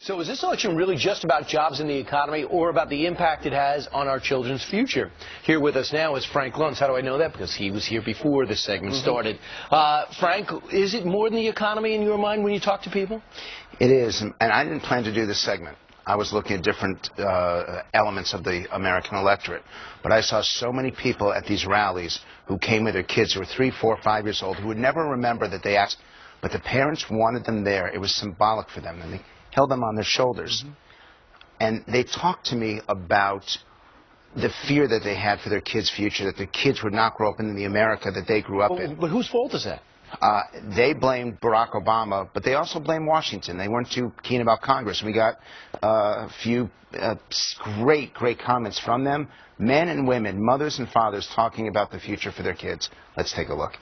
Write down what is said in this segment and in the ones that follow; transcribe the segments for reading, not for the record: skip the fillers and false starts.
So is this election really just about jobs and the economy, or about the impact it has on our children's future? Here with us now is Frank Luntz. How do I know that? Because he was here before this segment started. Frank, is it more than the economy in your mind when you talk to people? It is, and I didn't plan to do this segment. I was looking at different elements of the American electorate. But I saw so many people at these rallies who came with their kids who were 3, 4, 5 years old, who would never remember that they asked, but the parents wanted them there. It was symbolic for them, and they held them on their shoulders. And they talked to me about the fear that they had for their kids' future, that their kids would not grow up in the America that they grew up in. But whose fault is that? They blamed Barack Obama, but they also blamed Washington. They weren't too keen about Congress. We got a few great comments from them. Men and women, mothers and fathers, talking about the future for their kids. Let's take a look.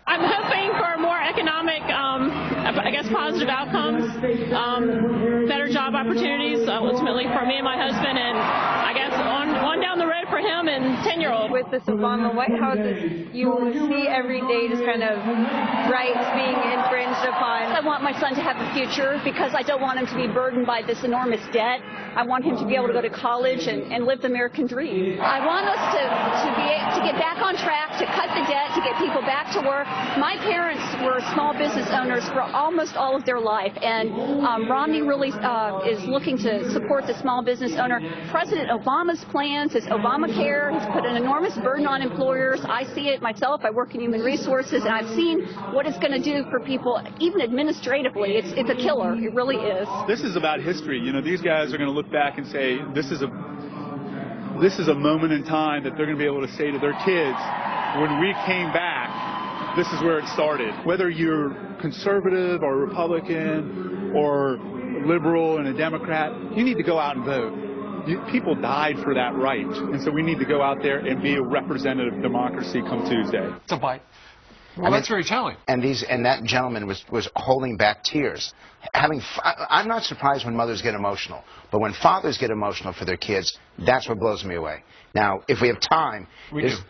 I'm hoping for more economic, I guess, positive outcomes, better job opportunities, ultimately for me and my husband, and I guess on down the road for him and 10-year-old. With this Obama White House, you see every day just kind of rights being infringed upon. I want my son to have a future because I don't want him to be burdened by this enormous debt. I want him to be able to go to college and live the American dream. I want us to get back on track, to cut the debt, to get people back to work. My parents were small business owners for almost all of their life, and Romney really is looking to support the small business owner. President Obama's plans, his Obamacare, has put an enormous burden on employers. I see it myself. I work in human resources, and I've seen what it's going to do for people, even administratively. It's a killer. It really is. This is about history. You know, these guys are going to look back and say, this is a moment in time that they're going to be able to say to their kids, when we came back, this is where it started. Whether you're conservative or Republican or liberal and a Democrat, you need to go out and vote. People died for that right. And so we need to go out there and be a representative democracy come Tuesday. It's a bite. Well, that's very telling. And that gentleman was holding back tears. I'm not surprised when mothers get emotional, but when fathers get emotional for their kids, that's what blows me away. Now, if we have time,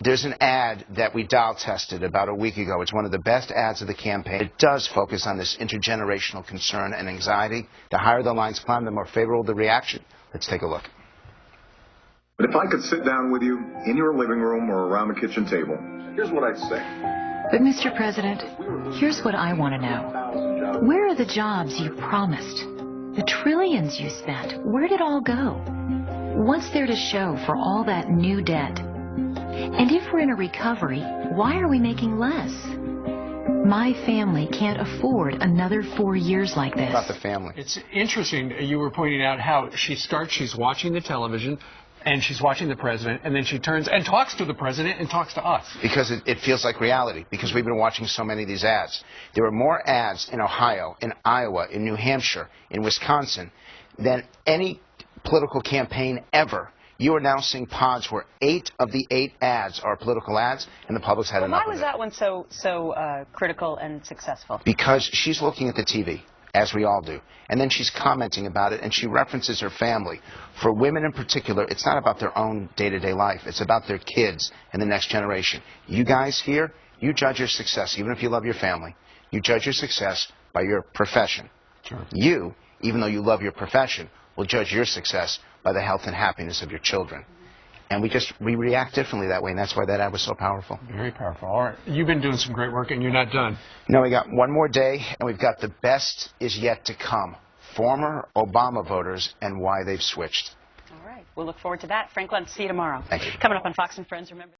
there's an ad that we dial tested about a week ago. It's one of the best ads of the campaign. It does focus on this intergenerational concern and anxiety. The higher the lines climb, the more favorable the reaction. Let's take a look. But if I could sit down with you in your living room or around the kitchen table, here's what I'd say. But, Mr. President, here's what I want to know. Where are the jobs you promised? The trillions you spent, where did it all go? What's there to show for all that new debt? And if we're in a recovery, why are we making less? My family can't afford another 4 years like this. About the family. It's interesting. You were pointing out how she's watching the television, and she's watching the president, and then she turns and talks to the president and talks to us. Because it feels like reality, because we've been watching so many of these ads. There were more ads in Ohio, in Iowa, in New Hampshire, in Wisconsin, than any political campaign ever. You are now seeing pods where 8 of the 8 ads are political ads, and the public's had enough of it. Why was that one so critical and successful? Because she's looking at the TV, as we all do, and then she's commenting about it, and she references her family. For women in particular, it's not about their own day-to-day life. It's about their kids and the next generation. You guys here, you judge your success, even if you love your family. You judge your success by your profession. Sure. You, even though you love your profession, will judge your success by the health and happiness of your children. And we react differently that way, and that's why that ad was so powerful. Very powerful. All right. You've been doing some great work, and you're not done. No, we got one more day, and we've got the best is yet to come. Former Obama voters and why they've switched. All right. We'll look forward to that. Frank Luntz, see you tomorrow. Thank you. Coming up on Fox and Friends, remember.